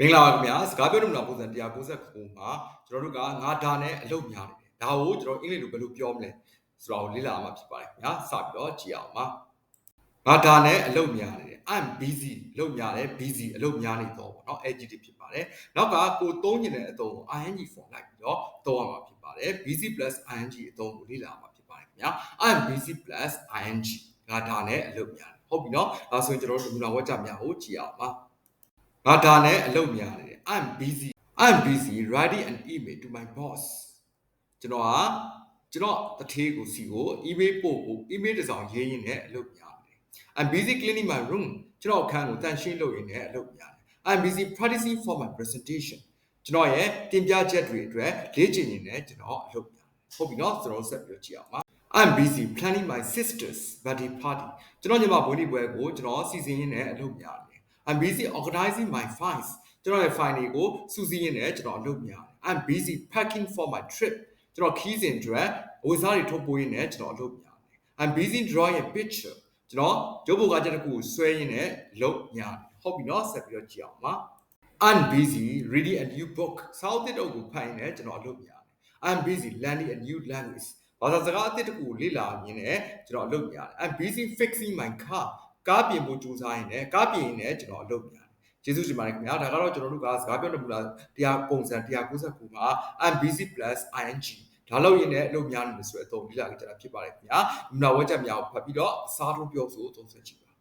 မင်္ဂလာပါခင်ဗျာစကားပြောလို့မလားပုံစံ199မှာကျွန်တော်တို့ကငါဒါနဲ့အလုပ်များနေတယ်ဒါကိုကျွန်တော်အင်္ဂလိပ်လိုဘယ်လိုပြောမလဲဆိုတာကိုလေ့လာမှာဖြစ်ပါတယ်ခင်ဗျာစပြီးတော့ကြည့်အောင်ပါငါဒါနဲ့အလုပ်များနေတယ် I'm busy အလုပ်များတယ် busy အလုပ်များနေတော့ပေါ့နော် adjective ဖြစ်ပါတယ်နောက်ကကိုသုံးညင်တဲ့အသုံးကို ing form လိုက်ပြီးတော့သုံးရမှာဖြစ်ပါတယ် busy plus ing အသုံးကိုလေ့လာမှာဖြစ်ပါတယ်ခင်ဗျာ I'm busy plus ing ငါဒါနဲ့အလုပ်များတယ်ဟုတ်ပြီနော်ဒါဆိုရင်ကျွန်တော်တို့ဒီမူလဝါကျများကိုကြည့်အောင်ပါငါဒါနဲ့အလုပ်များနေတယ် I'm busy writing an email to my boss ကျွန်တော်တထေးကိုစီကို email ပို့ဖို့ email တစ်စောင်ရေးရင်းနဲ့အလုပ်များနေတယ် I'm busy cleaning my room ကျွန်တော်အခန်းကိုတန့်ရှင်းလုပ်ရင်းနဲ့အလုပ်များနေတယ် I'm busy practicing for my presentation ကျွန်တော်ရဲ့တင်ပြချက်တွေအတွက်လေ့ကျင့်ရင်းနဲ့ကျွန်တော်အလုပ်များနေတယ်ဟုတ်ပြီနော်ကျွန်တော်ဆက်ပြီးတော့ကြည့်အောင်ပါI'm busy planning my sister's birthday party ကျွန်တော်ညီမဘွေးဒီပွဲကိုကျွန်တော်စီစဉ်ရင်းနဲ့အလုပ်များနေတယ် I'm busy organizing my files ကျွန်တော်ရဲ့ file တွေကိုစုစည်းရင်းနဲ့ကျွန်တော်အလုပ်များတယ် I'm busy packing for my trip ကျွန်တော်ခီးစဉ်အတွက်အဝတ်အစားတွေထုတ်ပိုးရင်းနဲ့ကျွန်တော်အလုပ်များတယ် I'm busy drawing a picture ကျွန်တော်ရုပ်ပုံကချက်တစ်ခုကိုဆွဲရင်းနဲ့လုပ်များတယ်ဟုတ်ပြီနော်ဆက်ပြီးတော့ကြည့်အောင်ပါ I'm busy reading a new book စာအုပ်တစ်အုပ်ကိုဖတ်ရင်းနဲ့ကျွန်တော်အလုပ်များတယ် I'm busy learning a new language ဘာသာစကားအသစ်တစ်ခုကိုလေ့လာရင်းနဲ့ကျွန်တော်အလုပ်များတယ် I'm busy fixing my car ကားပြင်ဖို့ကြိုးစားရင်းနဲ့ကားပြင်ရင်းနဲ့ကျွန်တော်အလုပ်များတယ်ကျေးဇူးတင်ပါတယ်ခင်ဗျာဒါကတော့ကျွန်တော်တို့ကစကားပြောနေမှုလားတရားပုံစံ199မှာ I'm busy plus ing ဒါလို့ရင်းနဲ့အလုပ်များနေလို့ဆိုတဲ့အသုံးလေ့လာကြတာဖြစ်ပါတယ်ခင်ဗျာဒီမှာဝက်ချက်များကိုဖတ်ပြီးတော့အစားထိုးပြောဆိုသုံးဆွဲကြည့်ပါ